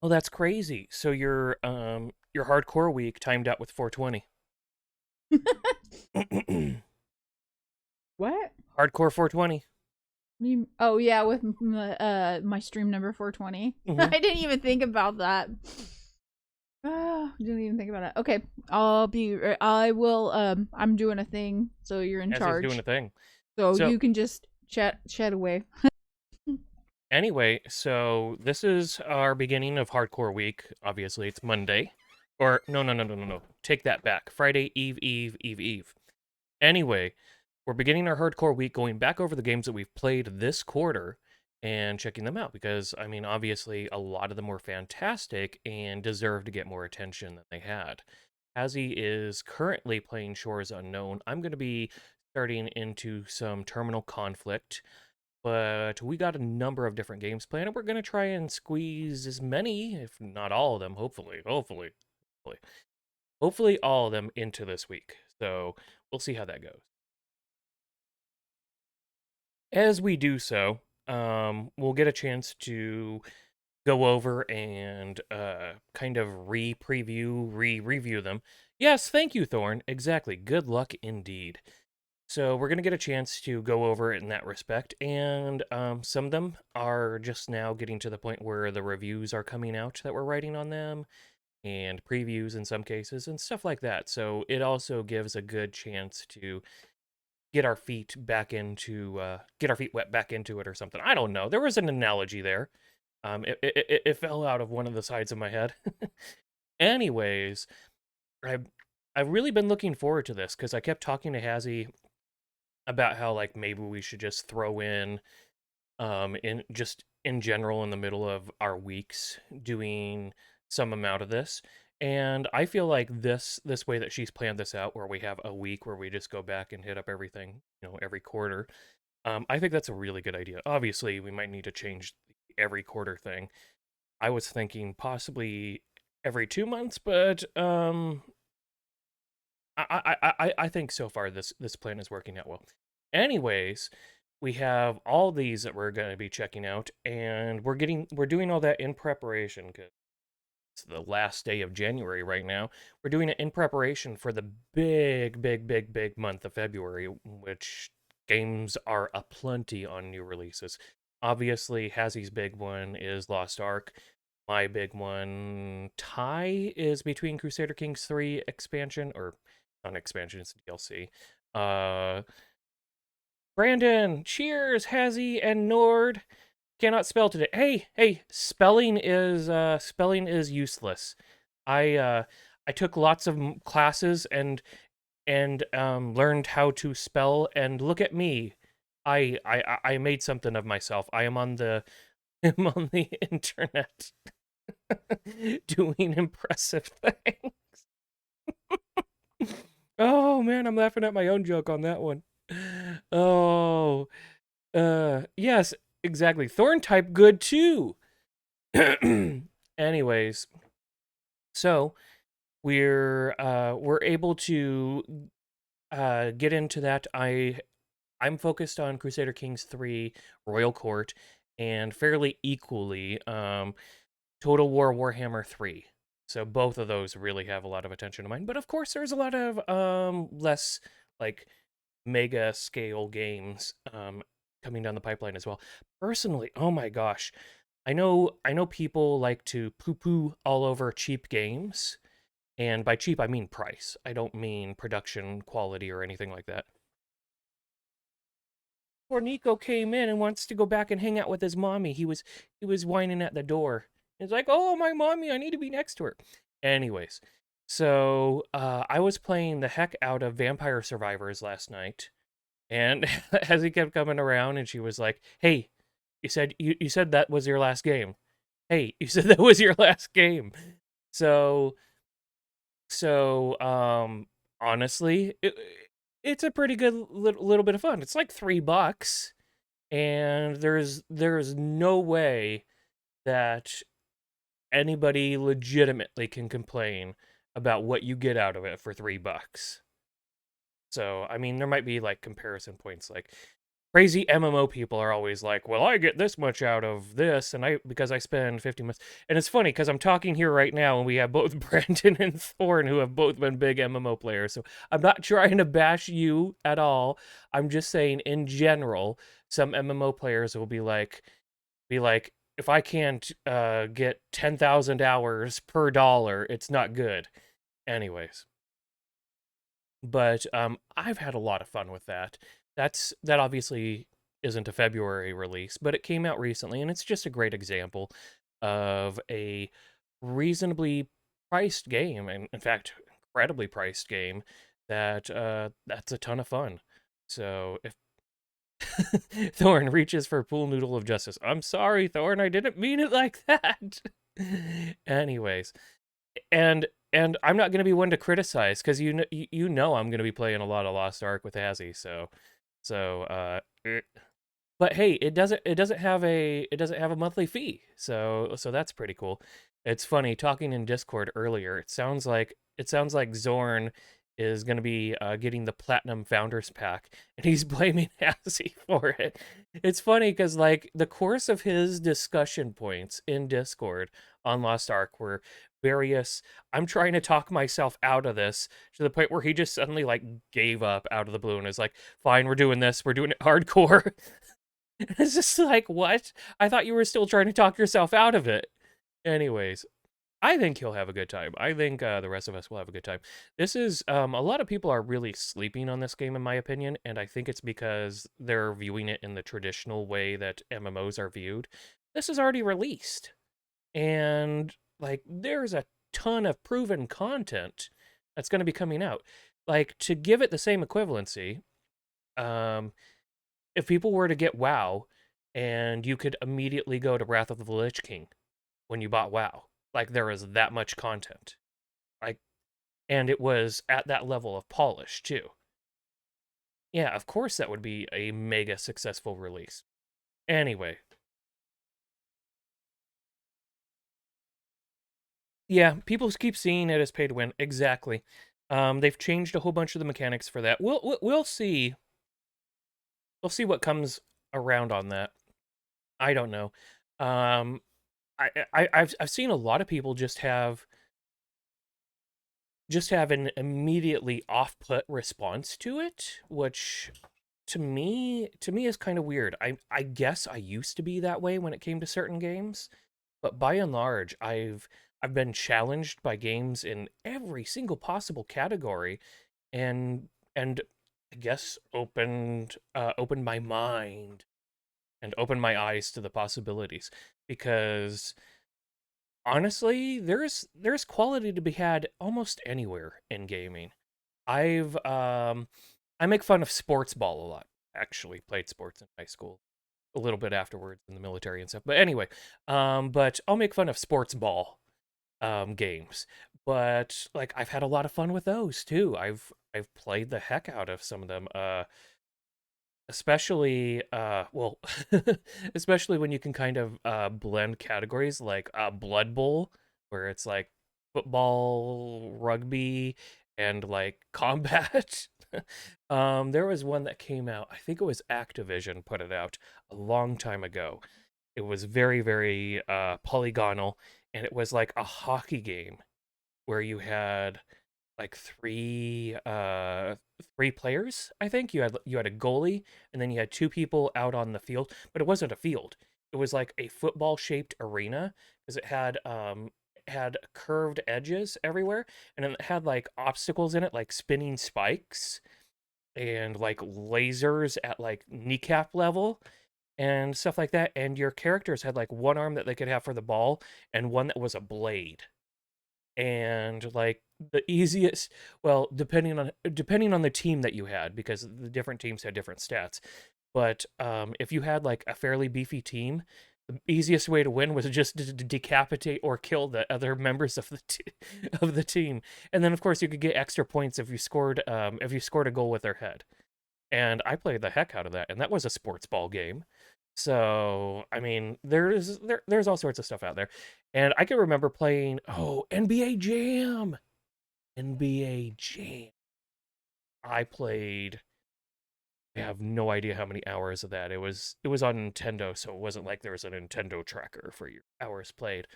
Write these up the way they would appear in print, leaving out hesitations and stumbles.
Oh, that's crazy. So your hardcore week timed out with 420. What? Hardcore 420. Oh yeah, with my stream number 420. I Mm-hmm. didn't even think about that. Didn't even think about it. Okay, I will. I'm doing a thing, so you're in As he's doing a charge. thing. So So you can just chat away. anyway, so this is our beginning of hardcore week. Obviously, it's Monday. Or no. Take that back. Friday Eve. Anyway, we're beginning our hardcore week going back over the games that we've played this quarter and checking them out because I mean obviously a lot of them were fantastic and deserve to get more attention than they had. Hazzie is currently playing Shores Unknown. I'm going to be starting into some Terminal Conflict, but we got a number of different games planned and we're going to try and squeeze as many, if not all of them, hopefully all of them into this week. So we'll see how that goes. As we do so, we'll get a chance to go over and kind of review them. Yes, thank you, Thorn. Exactly. Good luck indeed. So we're gonna get a chance to go over it in that respect, and some of them are just now getting to the point where the reviews are coming out that we're writing on them, and previews in some cases, and stuff like that. So it also gives a good chance to get our feet wet back into it or something. I don't know. There was an analogy there. It fell out of one of the sides of my head. Anyways, I've I've really been looking forward to this because I kept talking to Hazzie about how like maybe we should just throw in just in general in the middle of our weeks doing some amount of this. And I feel like this way that she's planned this out, where we have a week where we just go back and hit up everything, every quarter. I think that's a really good idea. Obviously, we might need to change the every quarter thing. I was thinking possibly every 2 months, but I think so far this plan is working out well. Anyways, we have all these that we're going to be checking out, and we're doing all that in preparation because it's the last day of January right now. We're doing it in preparation for the big month of February, which games are aplenty on new releases. Obviously, Hazzie's big one is Lost Ark. My big one tie is between Crusader Kings 3 expansion, or not expansion, it's DLC. Uh Brandon, cheers, Hazzie and Nord. Cannot spell today. Hey, spelling is useless. I took lots of classes and learned how to spell, and look at me. I made something of myself. I am on the I'm on the internet doing impressive things. Oh man, I'm laughing at my own joke on that one. Oh, yes, exactly. Thorn type good too. Anyways, so we're able to get into that. I'm focused on Crusader Kings 3 Royal Court and fairly equally Total War Warhammer 3. So both of those really have a lot of attention to mine. But of course there's a lot of less like mega scale games coming down the pipeline as well. Personally, oh my gosh. I know people like to poo-poo all over cheap games, and by cheap I mean price. I don't mean production quality or anything like that. Poor Nico came in and wants to go back and hang out with his mommy. He was whining at the door. He's like, "Oh, my mommy, I need to be next to her." Anyways, so I was playing the heck out of Vampire Survivors last night, and as he kept coming around, and she was like, "Hey, you said that was your last game. Hey, you said that was your last game." So so honestly, it's a pretty good little bit of fun. It's like $3, and there's no way that anybody legitimately can complain about what you get out of it for $3. So I mean, there might be like comparison points, like crazy MMO people are always like, well, I get this much out of this, and because I spend 50 minutes. And it's funny because I'm talking here right now, and we have both Brandon and Thorn who have both been big MMO players. So I'm not trying to bash you at all. I'm just saying, in general, some MMO players will be like, if I can't get 10,000 hours per dollar, it's not good. Anyways, but I've had a lot of fun with that. That obviously isn't a February release, but it came out recently, and it's just a great example of a reasonably priced game, and in fact, incredibly priced game that's a ton of fun. So if Thorn reaches for pool noodle of justice, I'm sorry, Thorn, I didn't mean it like that. Anyways, and I'm not going to be one to criticize because you know I'm going to be playing a lot of Lost Ark with Hazzie, so but hey, it doesn't have a monthly fee, so that's pretty cool. It's funny talking in Discord earlier. It sounds like Zorn is going to be getting the Platinum Founders Pack, and he's blaming Hazzie for it. It's funny because like the course of his discussion points in Discord on Lost Ark were various. I'm trying to talk myself out of this to the point where he just suddenly like gave up out of the blue and is like, "Fine, we're doing this. We're doing it hardcore." It's just like, what? I thought you were still trying to talk yourself out of it. Anyways, I think he'll have a good time. I think the rest of us will have a good time. This is a lot of people are really sleeping on this game, in my opinion, and I think it's because they're viewing it in the traditional way that MMOs are viewed. This is already released, and like there's a ton of proven content that's going to be coming out. Like to give it the same equivalency, um, if people were to get WoW, and you could immediately go to Wrath of the Lich King when you bought WoW, like there is that much content, like, and it was at that level of polish too. Yeah, of course that would be a mega successful release. Anyway, yeah, people keep seeing it as pay to win. Exactly. They've changed a whole bunch of the mechanics for that. We'll see. We'll see what comes around on that. I don't know. Um, I've seen a lot of people just have an immediately off-put response to it, which to me is kind of weird. I guess I used to be that way when it came to certain games, but by and large, I've been challenged by games in every single possible category, and I guess opened my mind and opened my eyes to the possibilities, because honestly, there's quality to be had almost anywhere in gaming. I make fun of sports ball a lot. Actually, played sports in high school, a little bit afterwards in the military and stuff. But anyway, but I'll make fun of sports ball games. But like I've had a lot of fun with those too. I've played the heck out of some of them. Especially well especially when you can kind of blend categories like Blood Bowl, where it's like football, rugby, and like combat. There was one that came out, I think it was Activision put it out a long time ago. It was very, very polygonal, and it was like a hockey game where you had like three players. I think you had a goalie, and then you had two people out on the field, but it wasn't a field. It was like a football shaped arena, because it had curved edges everywhere, and then it had like obstacles in it, like spinning spikes and like lasers at like kneecap level and stuff like that. And your characters had like one arm that they could have for the ball and one that was a blade. And like the easiest, well, depending on the team that you had, because the different teams had different stats, but if you had like a fairly beefy team, the easiest way to win was just to decapitate or kill the other members of of the team. And then of course you could get extra points if you scored a goal with their head. And I played the heck out of that, and that was a sports ball game. So, I mean, there's all sorts of stuff out there. And I can remember playing, NBA Jam. NBA Jam. I played I have no idea how many hours of that. It was on Nintendo, so it wasn't like there was a Nintendo tracker for your hours played.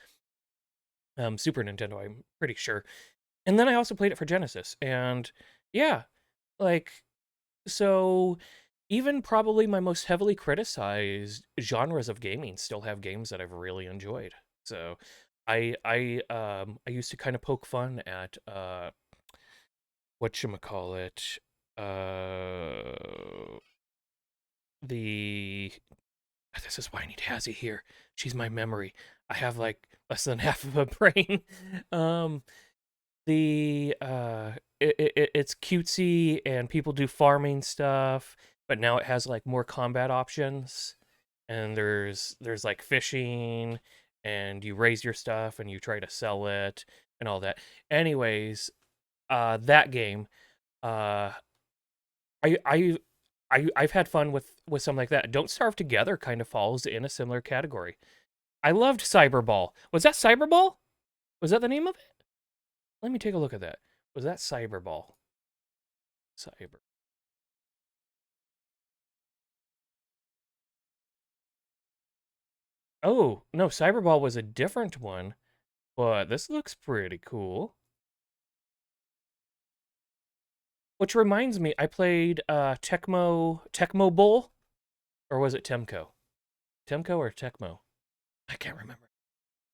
Super Nintendo, I'm pretty sure. And then I also played it for Genesis, and yeah, like so even probably my most heavily criticized genres of gaming still have games that I've really enjoyed. So I used to kind of poke fun at whatchamacallit, uh the this is why I need Hazzie here. She's my memory. I have like less than half of a brain. um the it's cutesy and people do farming stuff, but now it has like more combat options, and there's like fishing, and you raise your stuff and you try to sell it and all that. Anyways, that game, uh I I I've had fun with something like that. Don't Starve Together kind of falls in a similar category. I loved Cyberball. Was that Cyberball? Was that the name of it? Let me take a look at that. Was that Cyberball? Cyber. Oh, no, Cyberball was a different one, but this looks pretty cool. Which reminds me, I played Tecmo Bowl, or was it Temco? Temco or Tecmo? I can't remember.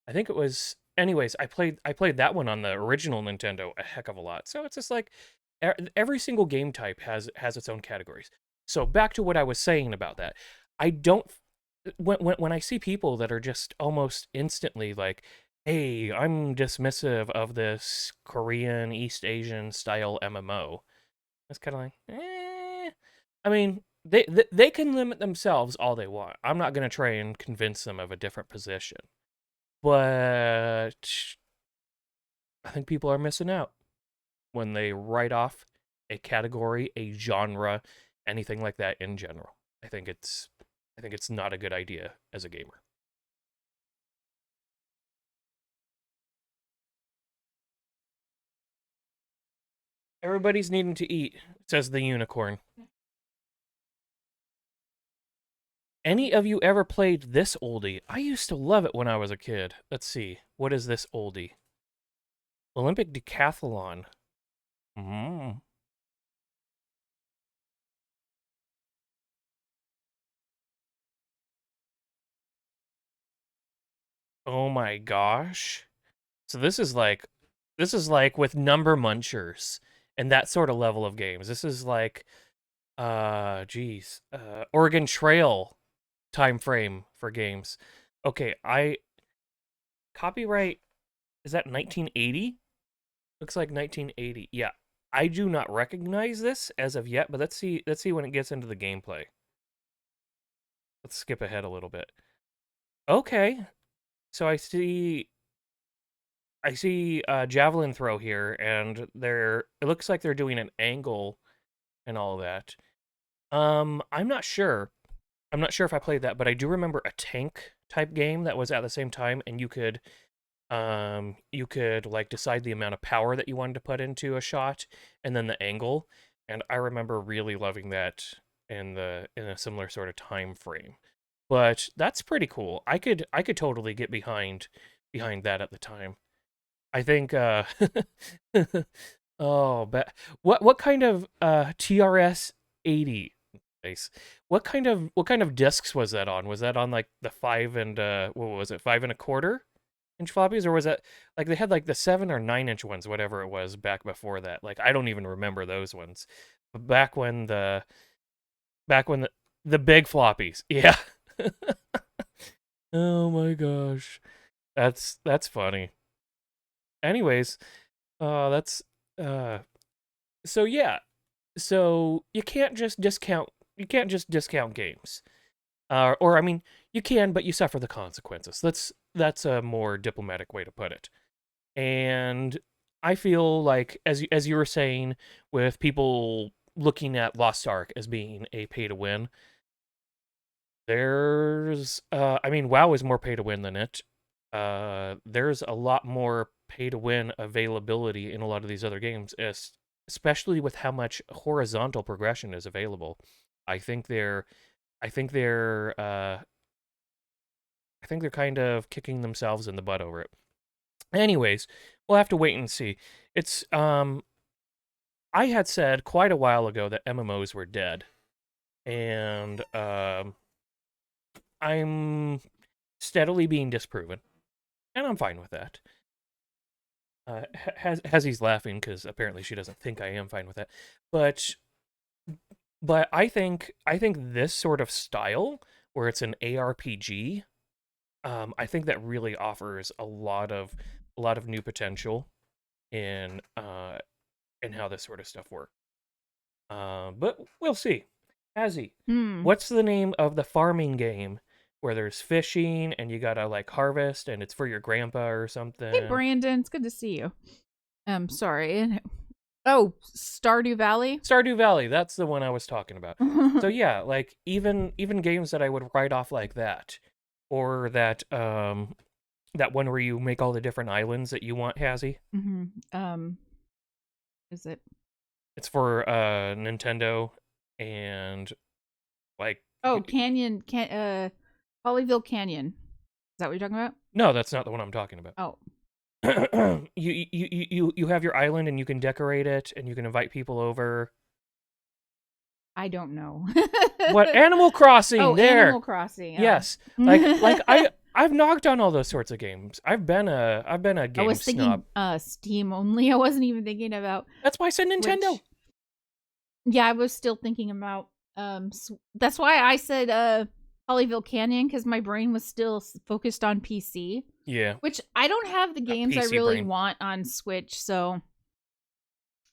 I think it was. Anyways, I played that one on the original Nintendo a heck of a lot. So it's just like every single game type has its own categories. So back to what I was saying about that. I don't when I see people that are just almost instantly like, "Hey, I'm dismissive of this Korean East Asian style MMO." It's kind of like, I mean, they can limit themselves all they want. I'm not going to try and convince them of a different position. But I think people are missing out when they write off a category, a genre, anything like that in general. I think it's not a good idea as a gamer. Everybody's needing to eat, says the unicorn. Any of you ever played this oldie? I used to love it when I was a kid. Let's see. What is this oldie? Olympic Decathlon. Mm. Oh my gosh. So this is like with number munchers and that sort of level of games. This is like geez, Oregon Trail time frame for games. Okay, I copyright is that 1980? Looks like 1980. Yeah. I do not recognize this as of yet, but let's see when it gets into the gameplay. Let's skip ahead a little bit. Okay. So I see javelin throw here, and it looks like they're doing an angle and all that. I'm not sure. I'm not sure if I played that, but I do remember a tank type game that was at the same time, and you could like decide the amount of power that you wanted to put into a shot, and then the angle. And I remember really loving that in a similar sort of time frame. But that's pretty cool. I could totally get behind that at the time. I think oh, but what kind of TRS 80? Nice. What kind of discs was that on? Was that on like the 5 and what was it? 5 1/4 inch floppies, or was that like they had like the 7 or 9 inch ones, whatever it was back before that? Like I don't even remember those ones. But back when the big floppies. Yeah. Oh my gosh. That's funny. Anyways, that's uh so yeah. So you can't just discount games. Or I mean, you can, but you suffer the consequences. That's a more diplomatic way to put it. And I feel like as you were saying, with people looking at Lost Ark as being a pay to win, I mean, WoW is more pay to win than it. There's a lot more pay to win availability in a lot of these other games, especially with how much horizontal progression is available. I think they're I think they're I think they're kind of kicking themselves in the butt over it. Anyways, we'll have to wait and see. It's I had said quite a while ago that MMOs were dead. And I'm steadily being disproven. And I'm fine with that. Hazzie's laughing because apparently she doesn't think I am fine with that. But I think this sort of style where it's an ARPG, I think that really offers a lot of new potential in how this sort of stuff works. But we'll see. Hazzie, what's the name of the farming game where there's fishing and you gotta like harvest and it's for your grandpa or something? Hey, Brandon, it's good to see you. Sorry. Oh, Stardew Valley? Stardew Valley, that's the one I was talking about. So yeah, like even games that I would write off like that, or that that one where you make all the different islands that you want, Hazzie. Is it? It's for Nintendo and like Canyon, Hollyville Canyon. Is that what you're talking about? No, that's not the one I'm talking about. Oh. you have your island and you can decorate it and you can invite people over. I don't know. What? Animal Crossing? Oh, there. Animal Crossing. Oh. Yes. Like I've knocked on all those sorts of games. I've been a game I was thinking snob. Steam only. I wasn't even thinking about. That's why I said Nintendo. Yeah, I was still thinking about that's why I said Hollyville Canyon, because my brain was still focused on PC. Yeah. Which I don't have the games I really brain. want on Switch, so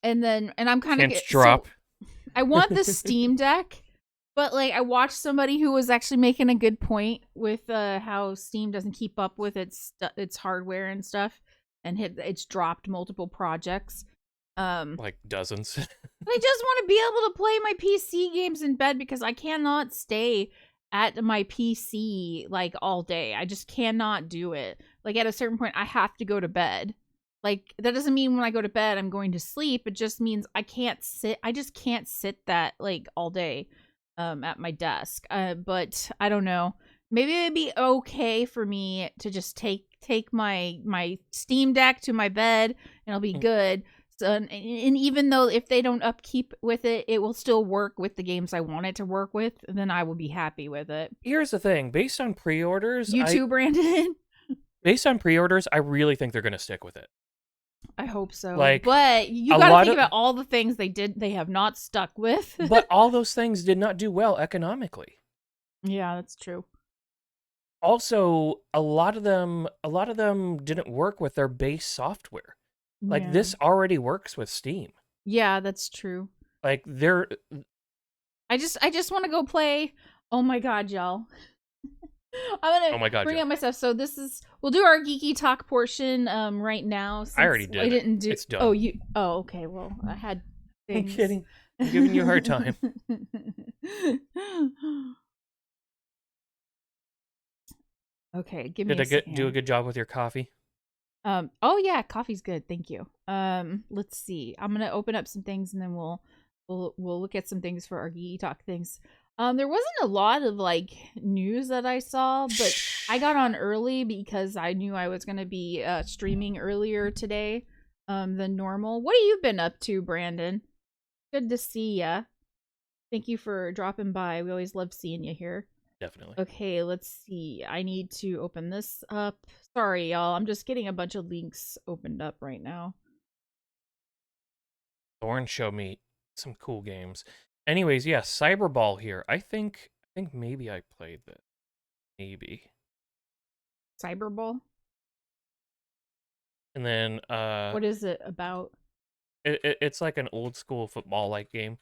and I'm kind of drop. So I want the Steam Deck, but like I watched somebody who was actually making a good point with how Steam doesn't keep up with its hardware and stuff, and it's dropped multiple projects. Like dozens. I just want to be able to play my PC games in bed because I cannot stay at my PC like all day. I just cannot do it. Like at a certain point I have to go to bed. Like that doesn't mean when I go to bed I'm going to sleep. It just means I just can't sit that like all day at my desk. But I don't know. Maybe it'd be okay for me to just take my Steam Deck to my bed and I'll be good. So, and even though if they don't upkeep with it, it will still work with the games I want it to work with, then I will be happy with it. Here's the thing. Based on pre-orders... You too, Brandon? Based on pre-orders, I really think they're going to stick with it. I hope so. Like, but you got to think about all the things they have not stuck with. But all those things did not do well economically. Yeah, that's true. Also, a lot of them didn't work with their base software. Like, this already works with Steam. Yeah, that's true. Like, I just want to go play. Oh my god, y'all. I'm gonna bring up my stuff. So we'll do our Geeky Talk portion right now. I already did. I didn't do. It's done. Okay. Well, I had things. I'm kidding. I'm giving you a hard time. Okay, give me. Did I do a good job with your coffee? Oh yeah, coffee's good. Thank you. Let's see. I'm gonna open up some things and then we'll look at some things for our Geeky Talk things. There wasn't a lot of like news that I saw, but I got on early because I knew I was gonna be streaming earlier today than normal. What have you been up to, Brandon? Good to see ya. Thank you for dropping by. We always love seeing you here. Definitely. Okay, let's see. I need to open this up. Sorry, y'all. I'm just getting a bunch of links opened up right now. Thorn showed me some cool games. Anyways, yeah, Cyberball here. I think maybe I played this. Maybe. Cyberball? And then what is it about? It's like an old school football like game.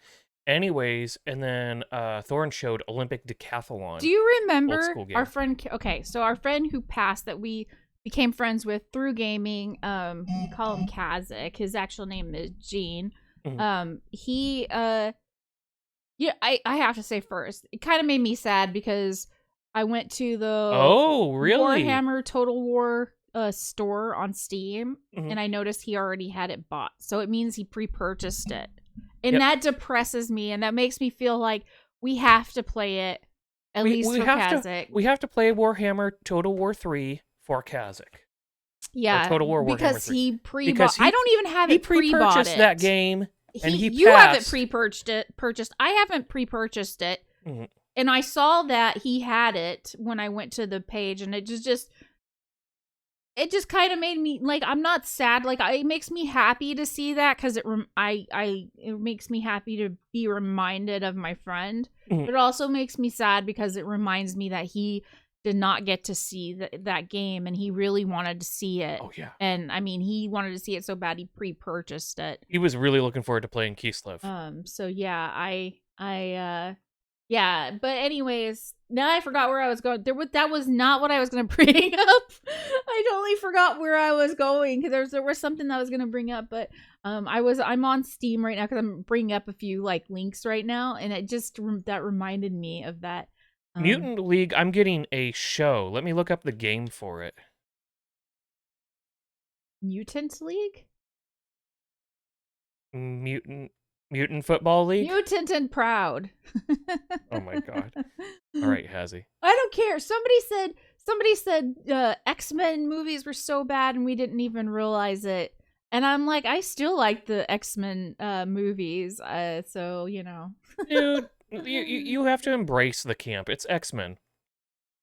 Anyways, and then Thorn showed Olympic Decathlon. Do you remember our friend? Okay, so our friend who passed that we became friends with through gaming. We call him Kazakh. His actual name is Gene. He yeah, I have to say first, it kind of made me sad because I went to the Warhammer Total War store on Steam, and I noticed he already had it bought. So it means he pre-purchased it. And that depresses me, and that makes me feel like, we have to play it at least for Kazakh. We have to play Warhammer Total War 3 for Kazakh. Yeah, Total War Warhammer because 3. he pre-bought. I don't even have it pre-bought. He pre-purchased that game, and you haven't pre-purchased. I haven't pre-purchased it, and I saw that he had it when I went to the page, and it just kind of made me like, I'm not sad. Like, it makes me happy to see that because it makes me happy to be reminded of my friend. But it also makes me sad because it reminds me that he did not get to see that game, and he really wanted to see it. Oh yeah. And I mean, he wanted to see it so bad he pre-purchased it. He was really looking forward to playing Kislev. So yeah, yeah, but anyways, now I forgot where I was going. That was not what I was going to bring up. I totally forgot where I was going because there was something that I was going to bring up, but I'm on Steam right now because I'm bringing up a few like links right now, and it just that reminded me of that. Mutant League, I'm getting a show. Let me look up the game for it. Mutant League? Mutant Football League? Mutant and Proud. Oh my god. All right, Hazzie. I don't care. Somebody said X-Men movies were so bad and we didn't even realize it. And I'm like, I still like the X-Men movies. So, you know. Dude, you have to embrace the camp. It's X-Men.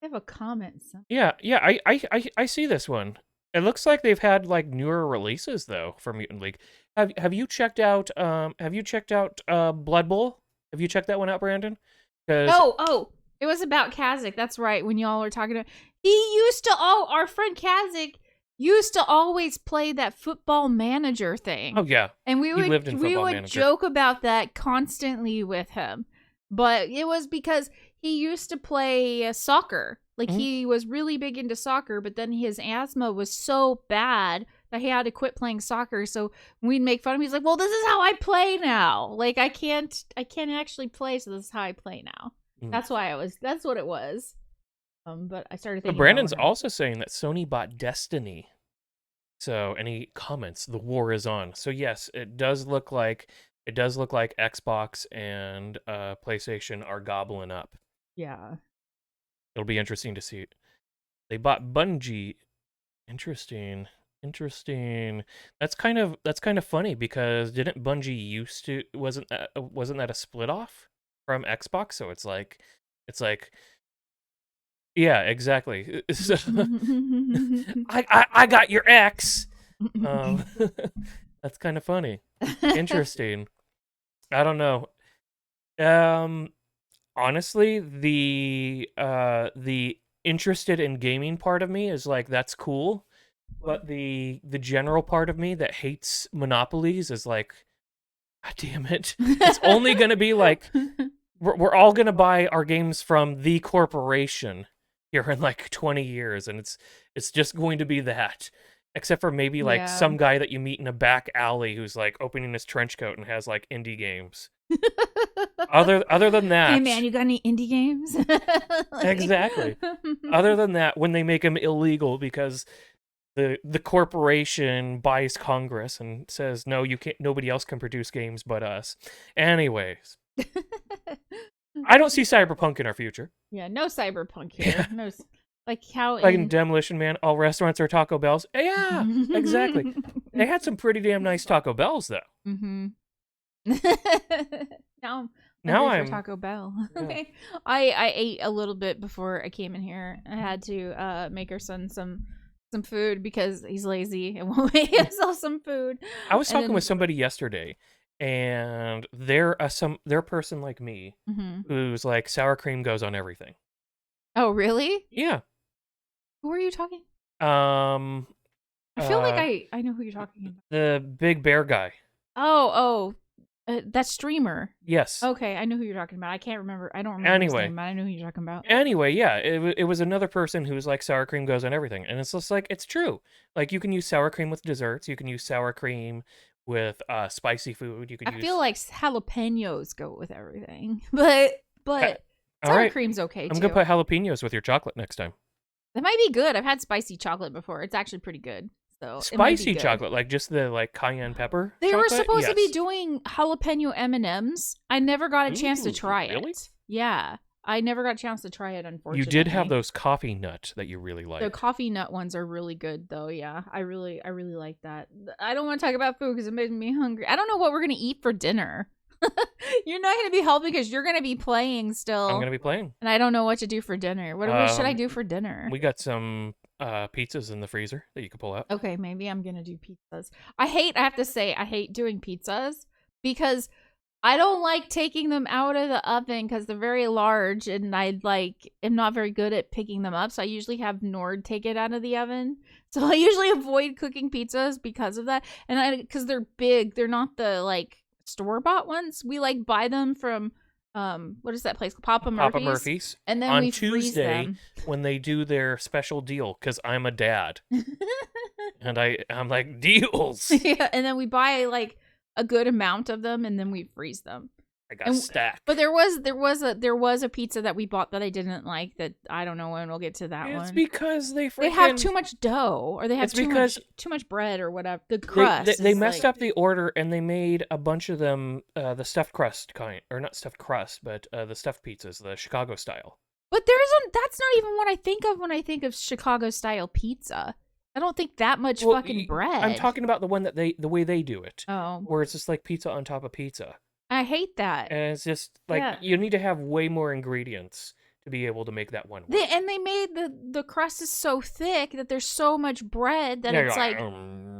I have a comment. Yeah, I see this one. It looks like they've had like newer releases though for Mutant League. Have you checked out Blood Bowl? Have you checked that one out, Brandon? Oh, it was about Kazakh. That's right. When y'all were talking about, our friend Kazakh used to always play that Football Manager thing. Oh yeah, and we would Manager. Joke about that constantly with him. But it was because he used to play soccer. Like, he was really big into soccer, but then his asthma was so bad that he had to quit playing soccer. So we'd make fun of him. He's like, well, this is how I play now. Like, I can't actually play, so this is how I play now. That's what it was. But I started thinking. But Brandon's also saying that Sony bought Destiny. So, and he comments, the war is on. So yes, it does look like Xbox and PlayStation are gobbling up. Yeah. It'll be interesting to see. They bought Bungie. Interesting. That's kind of funny because didn't Bungie wasn't that a split off from Xbox? So it's like yeah, exactly. So, I got your X. That's kind of funny. Interesting. I don't know. Honestly, the interested in gaming part of me is like, that's cool, but the general part of me that hates monopolies is like, God damn it! It's only gonna be like we're all gonna buy our games from the corporation here in like 20 years, and it's just going to be that. Except for maybe like some guy that you meet in a back alley who's like opening his trench coat and has like indie games. Other than that, hey man, you got any indie games? Exactly. Other than that, when they make them illegal because the corporation buys Congress and says no, you can't. Nobody else can produce games but us. Anyways, I don't see Cyberpunk in our future. Yeah, no Cyberpunk here. Yeah. No, like how like in Demolition Man, all restaurants are Taco Bells. Yeah, exactly. They had some pretty damn nice Taco Bells though. Mm-hmm. now I'm Taco Bell. Yeah. I ate a little bit before I came in here. I had to make our son some food because he's lazy and won't make himself some food. I was talking with somebody yesterday, and they're a person like me who's like sour cream goes on everything. Oh really? Yeah. Who are you talking? I feel like I know who you're talking about. The big bear guy. Oh. That streamer. Yes. Okay, I know who you're talking about. I can't remember. I don't remember his name, but I know who you're talking about. Anyway, yeah, it was another person who was like sour cream goes on everything, and it's just like it's true. Like you can use sour cream with desserts. You can use sour cream with spicy food. You can. I feel like jalapenos go with everything, but sour cream's okay too. I'm gonna put jalapenos with your chocolate next time. That might be good. I've had spicy chocolate before. It's actually pretty good. So spicy chocolate, like just the like cayenne pepper. They chocolate? were supposed to be doing jalapeno M&Ms. I never got a chance to try really? it. Yeah. I never got a chance to try it, unfortunately. You did have those coffee nut that you really liked. The coffee nut ones are really good, though. Yeah, I really like that. I don't want to talk about food because it made me hungry. I don't know what we're gonna eat for dinner. You're not gonna be helping because you're gonna be playing still. I'm gonna be playing, and I don't know what to do for dinner. What should I do for dinner? We got some pizzas in the freezer that you can pull out. Okay, maybe I'm gonna do pizzas. I have to say, I hate doing pizzas because I don't like taking them out of the oven because they're very large, and am not very good at picking them up. So I usually have Nord take it out of the oven. So I usually avoid cooking pizzas because of that, and because they're big, they're not the store-bought ones. We buy them from what is that place? Papa Murphy's. And then on we freeze Tuesday them. when they do their special deal, because I'm a dad, and I'm like, deals. Yeah, and then we buy a good amount of them, and then we freeze them. I got a stack. But there was a pizza that we bought that I didn't like. That I don't know when we'll get to that one. It's because they have too much dough, or they have too much bread, or whatever. The crust. They messed up the order, and they made a bunch of them the stuffed crust kind, or not stuffed crust, but the stuffed pizzas, the Chicago style. But that's not even what I think of when I think of Chicago style pizza. I don't think that much fucking bread. I'm talking about the one that the way they do it. Oh. Where it's just like pizza on top of pizza. I hate that. And it's just you need to have way more ingredients to be able to make that one work. They made the crust is so thick that there's so much bread that it's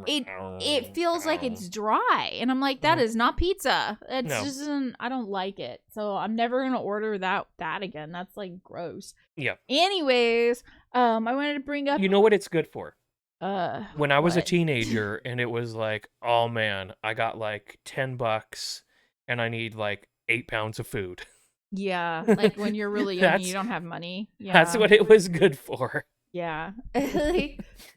it feels like it's dry, and I'm like, that is not pizza. It's just I don't like it, so I'm never gonna order that again. That's gross. Yeah. Anyways, I wanted to bring up. You know what it's good for? When I was a what? teenager, and it was like, oh man, I got $10, and I need 8 pounds of food. Yeah, when you're really young and you don't have money. Yeah. That's what it was good for. Yeah.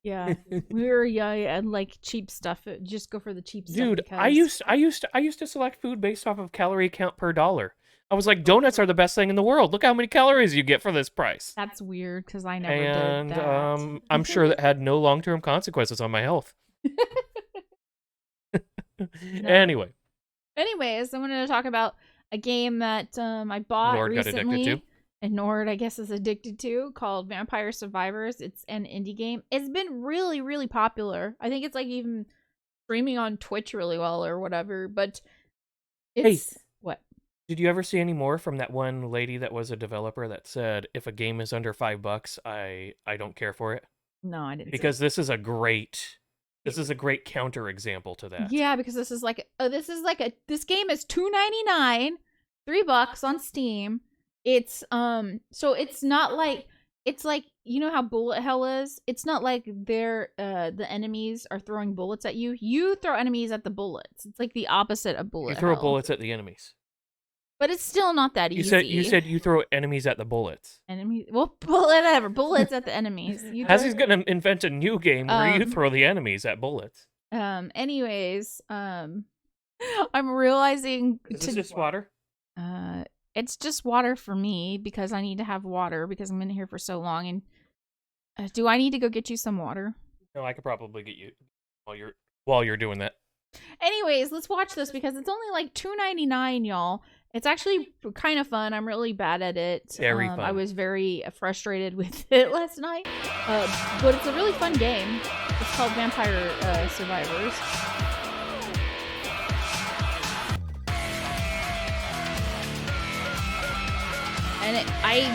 Yeah. We were young and cheap stuff. Just go for the cheap stuff. Dude, because... I used to select food based off of calorie count per dollar. I was like, donuts are the best thing in the world. Look how many calories you get for this price. That's weird because I never did that. And I'm sure that had no long-term consequences on my health. No. Anyways, I wanted to talk about a game that I bought Nord recently. got addicted to. And Nord, I guess, is addicted to, called Vampire Survivors. It's an indie game. It's been really, really popular. I think it's even streaming on Twitch really well or whatever. But it's what? Did you ever see any more from that one lady that was a developer that said, if a game is under $5, I don't care for it? No, I didn't. Because this is a great counter example to that. Yeah, because this game is $2.99, $3 on Steam. It's so it's not it's you know how bullet hell is? It's not like they're the enemies are throwing bullets at you. You throw enemies at the bullets. It's the opposite of bullet hell. You throw bullets at the enemies. But it's still not that easy. You said you throw enemies at the bullets. Whatever. Bullets at the enemies. Hazzie's gonna invent a new game where you throw the enemies at bullets. Anyways, I'm realizing. Is this just water? It's just water for me because I need to have water because I'm in here for so long. And do I need to go get you some water? No, I could probably get you while you're doing that. Anyways, let's watch this because it's only $2.99, y'all. It's actually kind of fun. I'm really bad at it. Very fun. I was very frustrated with it last night. But it's a really fun game. It's called Vampire Survivors. And I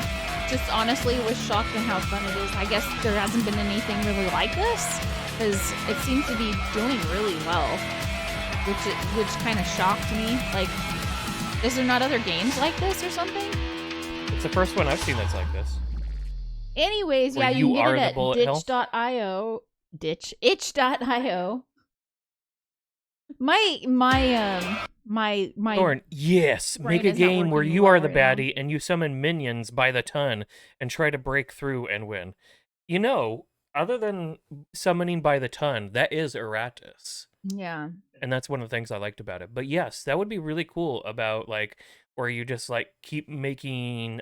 just honestly was shocked at how fun it is. I guess there hasn't been anything really like this because it seems to be doing really well, which kind of shocked me. Is there not other games like this or something? It's the first one I've seen that's like this. Anyways, where you can get it at ditch.io. itch.io. My Thorn, yes, make a game where you are the baddie and you summon minions by the ton and try to break through and win. You know, other than summoning by the ton, that is Erratus. Yeah. And that's one of the things I liked about it. But yes, that would be really cool about where you just keep making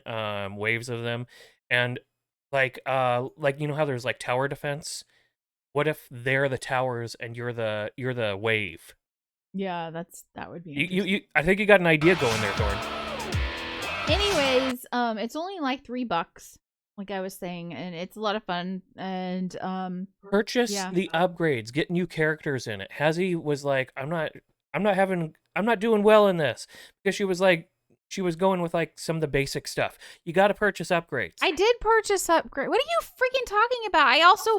waves of them, and you know how there's tower defense. What if they're the towers and you're the wave? Yeah, that would be. You I think you got an idea going there, Thorn. Anyways, it's only like $3, like I was saying, and it's a lot of fun. And Purchase yeah. the upgrades, get new characters in it. Hazzie was like, I'm not doing well in this, because she was going with like some of the basic stuff. You got to purchase upgrades. I did purchase upgrade. What are you freaking talking about? I also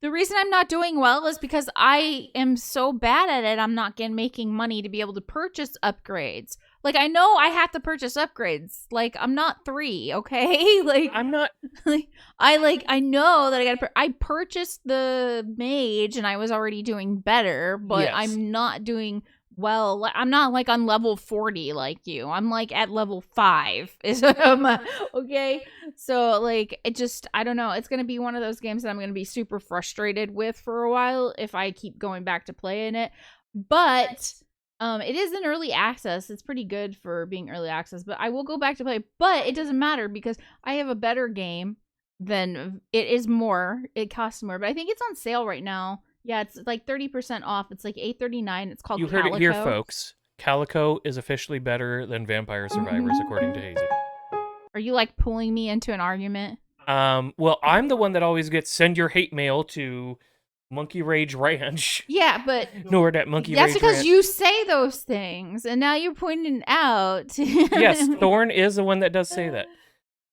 the reason I'm not doing well is because I am so bad at it. I'm not making money to be able to purchase upgrades. Like, I know I have to purchase upgrades. Like, I'm not 3, okay? Like, I'm not. I know that I purchased the mage and I was already doing better, but Yes. I'm not doing well. I'm not like on level 40 like you. I'm like at level 5 is what I'm at, okay? So like, I don't know. It's going to be one of those games that I'm going to be super frustrated with for a while if I keep going back to playing it. But it is in early access. It's pretty good for being early access, but I will go back to play. But it doesn't matter because I have a better game than it is more. It costs more, but I think it's on sale right now. Yeah, it's like 30% off. It's like $8.39. It's called Calico. You heard it here, folks. Calico is officially better than Vampire Survivors, according to Hazzie. Are you like pulling me into an argument? Well, I'm the one that always gets send your hate mail to Monkey Rage Ranch. Yeah, but Nord at Monkey Rage that's because Ranch. you say those things, and now you're pointing it out. Yes, Thorn is the one that does say that.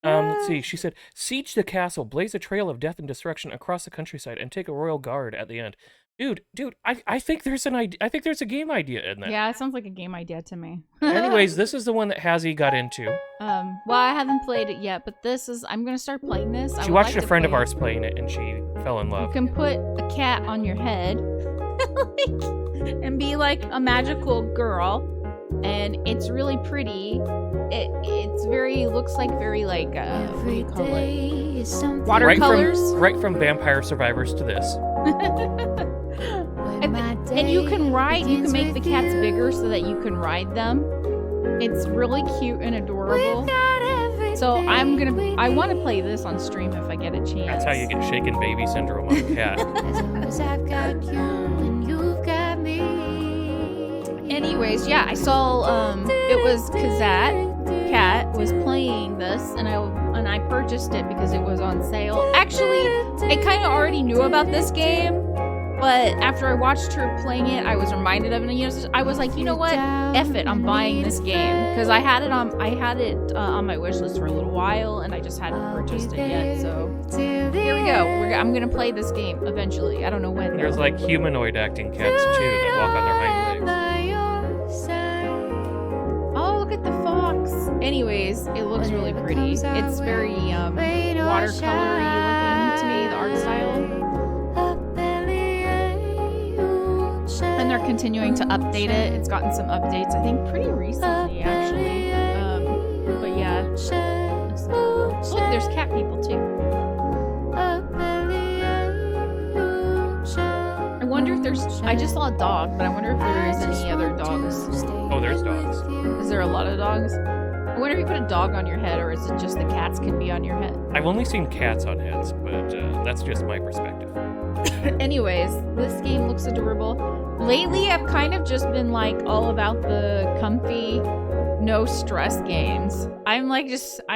Let's see. She said, "Siege the castle, blaze a trail of death and destruction across the countryside, and take a royal guard at the end." Dude, I think there's an idea. I think there's a game idea in that. Yeah, it sounds like a game idea to me. Anyways, this is the one that Hazzie got into. Well, I haven't played it yet, but I'm gonna start playing this. She watched a friend of ours playing it, and she fell in You love. can put a cat on your head, and be like a magical girl, and it's really pretty. It's looks like very like what do you call it? Watercolors. Right from Vampire Survivors to this. And you can make the cats bigger so that you can ride them. It's really cute and adorable. So I want to play this on stream if I get a chance. That's how you get shaken baby syndrome on a cat. Anyways, yeah, I saw it was Cat was playing this, and I purchased it because it was on sale. Actually, I kind of already knew about this game, but after I watched her playing it, I was reminded of it. I was like, you know what? F it, I'm buying this game because I had it on my wish list for a little while, and I just hadn't purchased it yet. So here we go. I'm gonna play this game eventually. I don't know when. There's like humanoid acting cats too that walk on their hind legs. Oh, look at the fox. Anyways, it looks really pretty. It's very watercolory looking to me, the art style. And they're continuing to update it. It's gotten some updates, I think, pretty recently, actually. But yeah. Look, there's cat people, too. I wonder if I just saw a dog, but I wonder if there is any other dogs. Oh, there's dogs. Is there a lot of dogs? I wonder if you put a dog on your head, or is it just the cats can be on your head? I've only seen cats on heads, but that's just my perspective. Anyways, this game looks adorable. Lately, I've kind of just been like all about the comfy, no stress games. I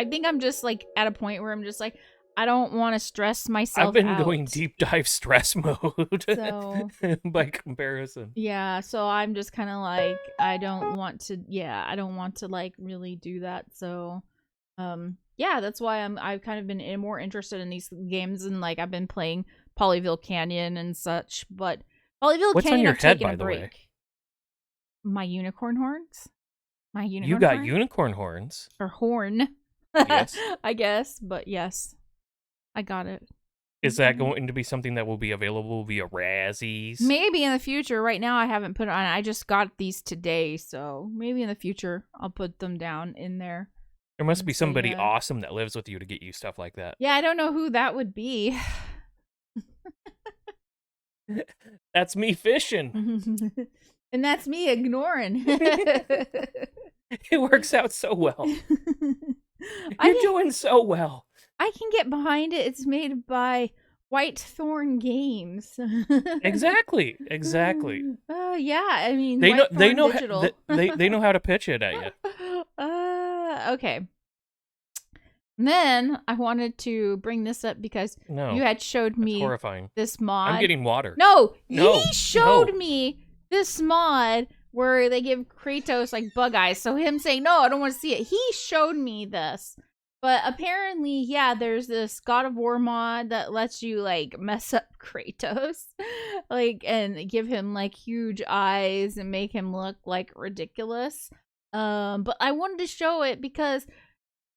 think I'm just like at a point where I'm just like, I don't want to stress myself out. I've been going deep dive stress mode so, by comparison. Yeah, so I'm just kind of like, I don't want to like really do that. So, yeah, that's why I've kind of been more interested in these games, and like I've been playing Polyville Canyon and such. But Polyville What's Canyon, on your I've head, taken by a the break. way? My unicorn horns. My unicorn. You got horn? unicorn horns. Or horn. Yes. I guess, but yes. I got it. Is that going to be something that will be available via Razzies? Maybe in the future. Right now I haven't put it on. I just got these today, so maybe in the future I'll put them down in there. There must be somebody yeah. awesome that lives with you to get you stuff like that. Yeah, I don't know who that would be. That's me fishing. And that's me ignoring. It works out so well. You're doing so well. I can get behind it. It's made by Whitethorn Games. Exactly. Yeah, I mean, they know Digital. they know how to pitch it at you. Okay. And then I wanted to bring this up because No. you had showed That's me horrifying. this mod. I'm getting water. No, No, he showed me this mod where they give Kratos like bug eyes. So him saying, no, I don't want to see it. He showed me this. But apparently, yeah, there's this God of War mod that lets you like mess up Kratos. Like, and give him like huge eyes and make him look like ridiculous. But I wanted to show it because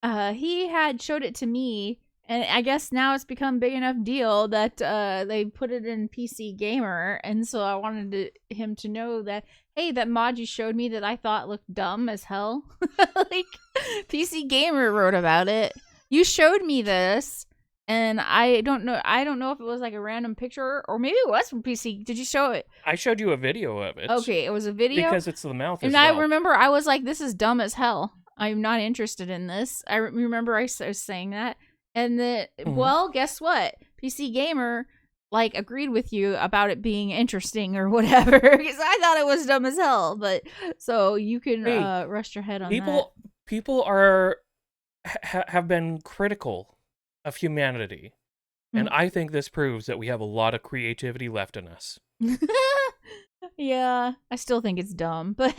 he had showed it to me, and I guess now it's become a big enough deal that they put it in PC Gamer, and so I wanted him to know that, hey, that mod you showed me that I thought looked dumb as hell, like, PC Gamer wrote about it. You showed me this, and I don't know if it was like a random picture, or maybe it was from PC. Did you show it? I showed you a video of it. Okay, it was a video? Because it's the mouth and as well. I remember I was like, this is dumb as hell. I'm not interested in this. I remember I was saying that. And well, guess what? PC Gamer, like, agreed with you about it being interesting or whatever. Because I thought it was dumb as hell. But, so you can rest your head on that. People have been critical of humanity. And I think this proves that we have a lot of creativity left in us. Yeah, I still think it's dumb. But...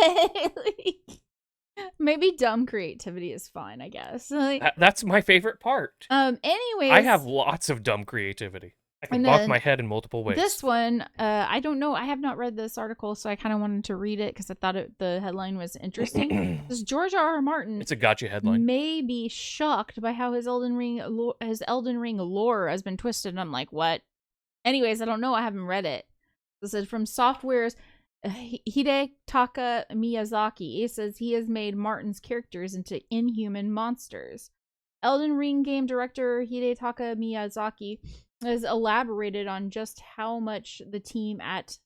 maybe dumb creativity is fine, I guess. Like, that's my favorite part. Anyways, I have lots of dumb creativity. I can bop my head in multiple ways. This one, I don't know. I have not read this article, so I kind of wanted to read it because I thought the headline was interesting. This George R.R. Martin. It's a gotcha headline. May be shocked by how his Elden Ring lore has been twisted. And I'm like, what? Anyways, I don't know. I haven't read it. This is from Software's Hidetaka Miyazaki. It says he has made Martin's characters into inhuman monsters. Elden Ring game director Hidetaka Miyazaki has elaborated on just how much the team at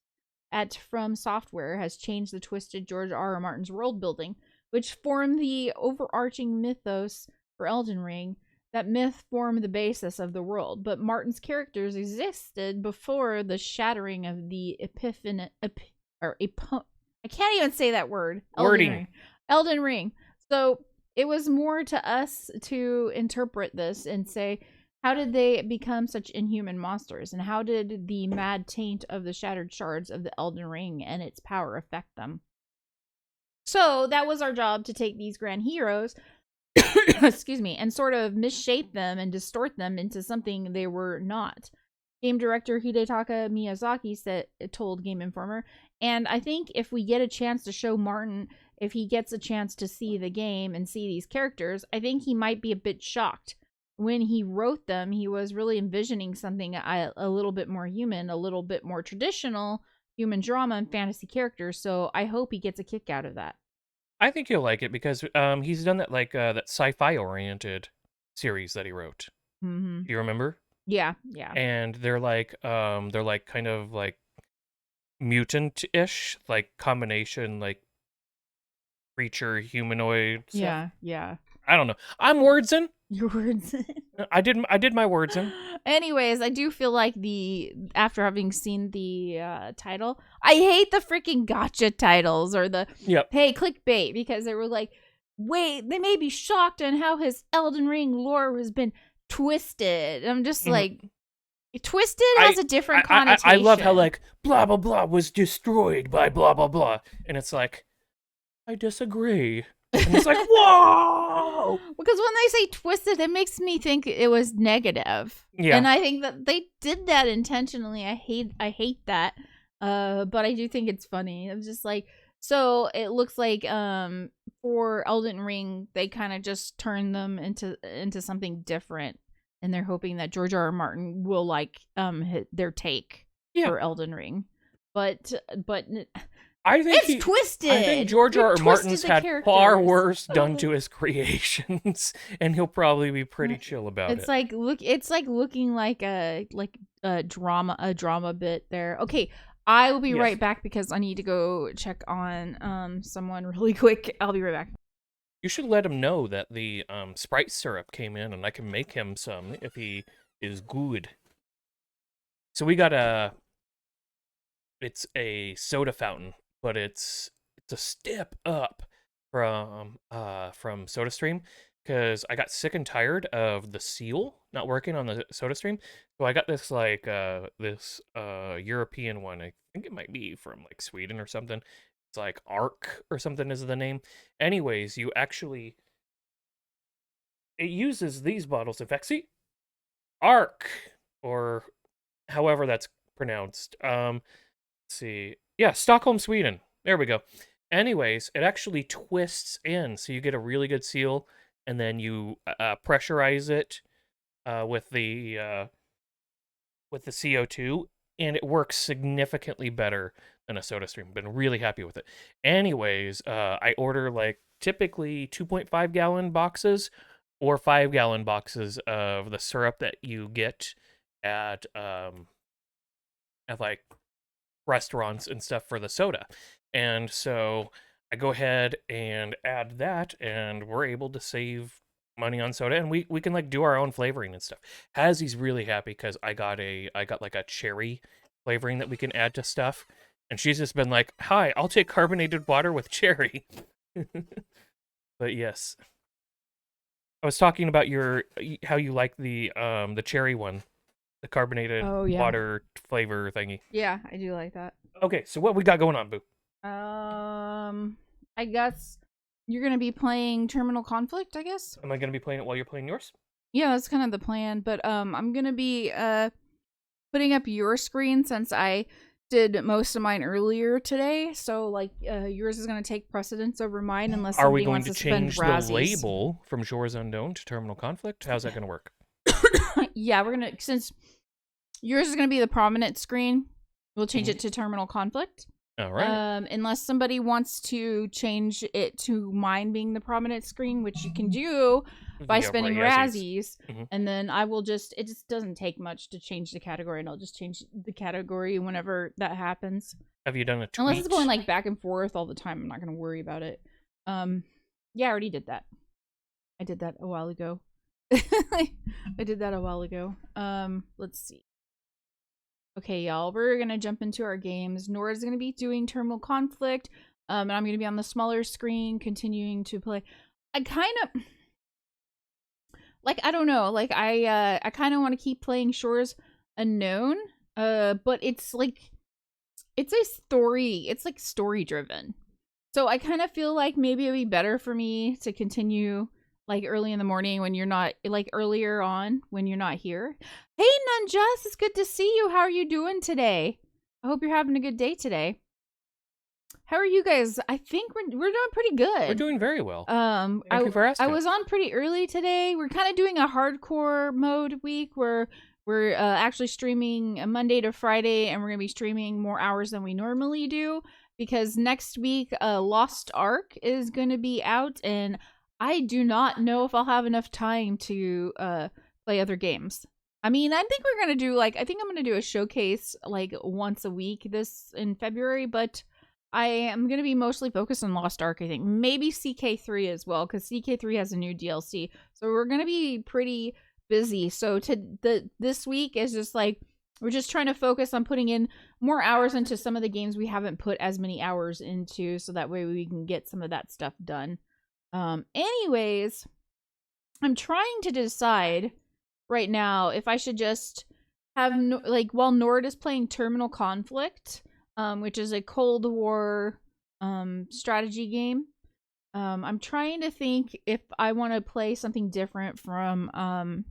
From Software has changed the twisted George R. R. Martin's world building, which formed the overarching mythos for Elden Ring. That myth formed the basis of the world, but Martin's characters existed before the shattering of the I can't even say that word. Elden Ring. So it was more to us to interpret this and say, how did they become such inhuman monsters? And how did the mad taint of the shattered shards of the Elden Ring and its power affect them? So that was our job, to take these grand heroes, excuse me, and sort of misshape them and distort them into something they were not. Game director Hidetaka Miyazaki told Game Informer, and I think if we get a chance to show Martin, if he gets a chance to see the game and see these characters, I think he might be a bit shocked. When he wrote them, he was really envisioning something a little bit more human, a little bit more traditional human drama and fantasy characters, so I hope he gets a kick out of that. I think you'll like it because he's done that that sci-fi oriented series that he wrote. Mm-hmm. Do you remember? Yeah. And they're kind of like mutant-ish, like combination, like creature humanoid stuff. Yeah. I don't know. I'm wordsing. Your words. I did my wordsing. Anyways, I do feel like after having seen the title, I hate the freaking gotcha titles or the hey clickbait, because they were like, wait, they may be shocked on how his Elden Ring lore has been twisted. I'm just like, twisted has a different connotation. I love how like blah blah blah was destroyed by blah blah blah, and it's like, I disagree. And it's like, whoa! Because when they say twisted, it makes me think it was negative. Yeah. And I think that they did that intentionally. I hate that. But I do think it's funny. I'm just like, so it looks like for Elden Ring, they kind of just turned them into something different, and they're hoping that George R. R. Martin will like hit their take for Elden Ring. But I think it's twisted. I think George R. R. Martin's had far worse done to his creations, and he'll probably be pretty chill about it. It's like looking like a drama bit there. Okay, I will be right back because I need to go check on someone really quick. I'll be right back. You should let him know that the Sprite syrup came in, and I can make him some if he is good. So we got it's a soda fountain, but it's a step up from SodaStream. because I got sick and tired of the seal not working on the Soda Stream. So I got this like this European one. I think it might be from like Sweden or something. It's like Arc or something is the name. Anyways, you actually it uses these bottles. In fact, see, Arc or however that's pronounced. Let's see. Yeah, Stockholm, Sweden. There we go. Anyways, it actually twists in, so you get a really good seal, and then you pressurize it with the CO2, and it works significantly better than a Soda Stream. Been really happy with it. Anyways, I order like typically 2.5 gallon boxes or 5 gallon boxes of the syrup that you get at like restaurants and stuff for the soda. And so I go ahead and add that, and we're able to save money on soda, and we can like do our own flavoring and stuff. Hazzie's really happy because I got like a cherry flavoring that we can add to stuff. And she's just been like, "Hi, I'll take carbonated water with cherry." But yes. I was talking about your how you like the cherry one, the carbonated Oh yeah. water flavor thingy. Yeah, I do like that. Okay, so what we got going on, Boo? I guess you're gonna be playing Terminal Conflict, I guess. Am I going to be playing it while you're playing yours? Yeah, that's kind of the plan. But I'm gonna be putting up your screen since I did most of mine earlier today. So like yours is gonna take precedence over mine unless Are we somebody going wants to to spend change the Razzies. label from Shores Unknown to Terminal Conflict? How's that going to work? Yeah, we're gonna since yours is gonna be the prominent screen, we'll change Mhm. it to Terminal Conflict. All right. Unless somebody wants to change it to mine being the prominent screen, which you can do by Via spending Razzies. Razzies, and then I will just it just doesn't take much to change the category, and I'll just change the category whenever that happens. Have you done a tweet? Unless it's going like back and forth all the time, I'm not gonna worry about it. Yeah, I already did that. I did that a while ago. I did that a while ago. Let's see. Okay, y'all, we're gonna jump into our games. Nord is gonna be doing Terminal Conflict, and I'm gonna be on the smaller screen, continuing to play. I kind of like I don't know, like I kind of want to keep playing Shores Unknown, but it's like it's a story. It's like story driven, so I kind of feel like maybe it'd be better for me to continue like early in the morning when you're not like earlier on when you're not here. Hey Nunjust, it's good to see you. How are you doing today? I hope you're having a good day today. How are you guys? I think we're doing pretty good. We're doing very well. Thank you for asking. I was on pretty early today. We're kind of doing a hardcore mode week where we're actually streaming Monday to Friday, and we're gonna be streaming more hours than we normally do because next week Lost Ark is gonna be out, and I do not know if I'll have enough time to play other games. I mean, I think we're gonna do like I think I'm gonna do a showcase like once a week this in February, but I am gonna be mostly focused on Lost Ark. I think maybe CK3 as well because CK3 has a new DLC, so we're gonna be pretty busy. So this week is just like we're just trying to focus on putting in more hours into some of the games we haven't put as many hours into, so that way we can get some of that stuff done. Anyways, I'm trying to decide right now if I should just have like while Nord is playing Terminal Conflict, which is a Cold War strategy game. I'm trying to think if I want to play something different from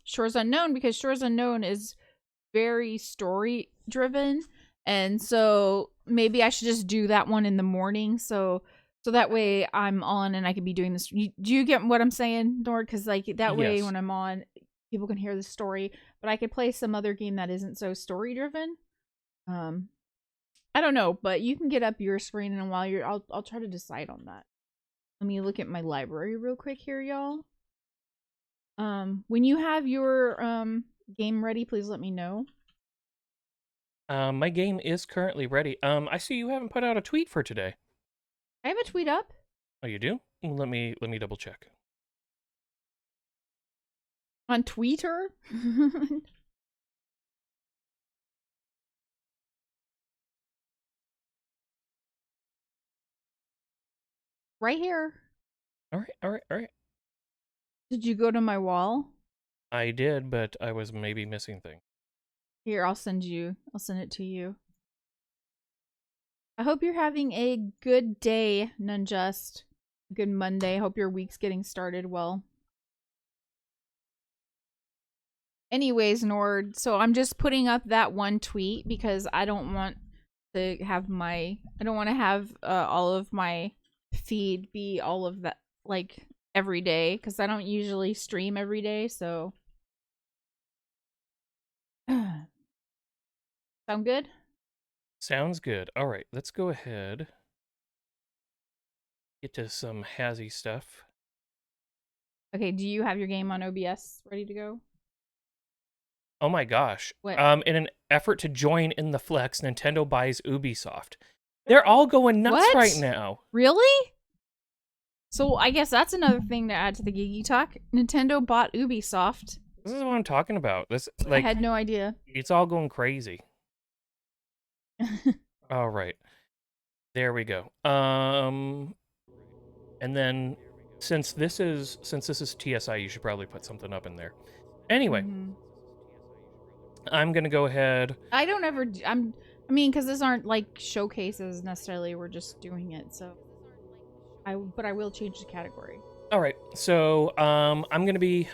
Shores Unknown because Shores Unknown is very story driven, and so maybe I should just do that one in the morning. So that way I'm on and I can be doing this. Do you get what I'm saying, Nord? Because like that way when I'm on, people can hear the story. But I could play some other game that isn't so story driven. I don't know, but you can get up your screen, and while you're, I'll try to decide on that. Let me look at my library real quick here, y'all. When you have your game ready, please let me know. My game is currently ready. I see you haven't put out a tweet for today. I have a tweet up. Oh, you do? Let me double check. On Twitter? Right here. All right. Did you go to my wall? I did, but I was maybe missing things. Here, I'll send it to you. I hope you're having a good day, Nunjust. Good Monday. Hope your week's getting started well. Anyways, Nord, so I'm just putting up that one tweet because I don't want to have all of my feed be all of that, like, every day, because I don't usually stream every day, so. Sound good? Sounds good. All right, let's go ahead. Get to some Hazzie stuff. Okay, do you have your game on OBS ready to go? Oh my gosh. What? In an effort to join in the flex, Nintendo buys Ubisoft. They're all going nuts What? right now. Really? So I guess that's another thing to add to the Geeky Talk. Nintendo bought Ubisoft. This is what I'm talking about. This, I like, had no idea. it's all going crazy. All right. There we go. And then since this is TSI, you should probably put something up in there. Anyway, I'm going to go ahead. I don't ever because these aren't like showcases necessarily. We're just doing it, so but I will change the category. All right. So, I'm going to be,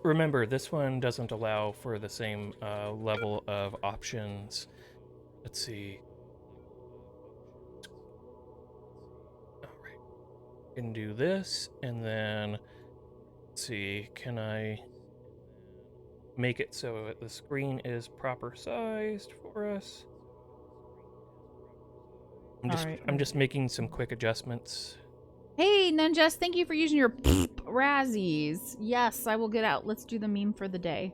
remember, this one doesn't allow for the same level of options. Let's see. All right. Can do this, and then let's see. Can I make it so the screen is proper sized for us? I'm just making some quick adjustments. Hey, Nunjust, thank you for using your Razzies. Yes, I will get out. Let's do the meme for the day.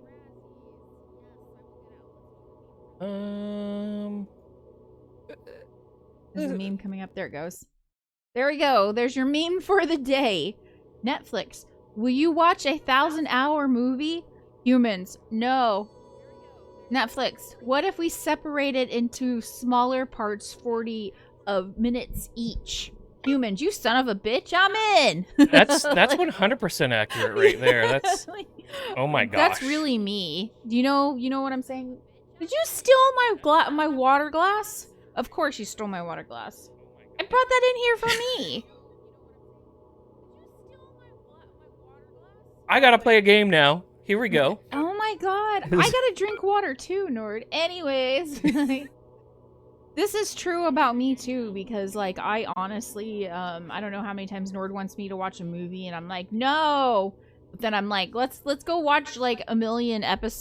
There's a meme coming up. There it goes. There we go. There's your meme for the day. Netflix. Will you watch a 1,000-hour movie? Humans. No. Netflix. What if we separate it into smaller parts, 40 minutes each? Humans. You son of a bitch. I'm in. That's 100% accurate right there. That's, oh my gosh. That's really me. Do you know what I'm saying? Did you steal my water glass? Of course you stole my water glass. I brought that in here for me. I gotta play a game now. Here we go. Oh my god. I gotta drink water too, Nord. Anyways. This is true about me too, because like I honestly, I don't know how many times Nord wants me to watch a movie and I'm like, no. But then I'm like, let's go watch like a million episodes.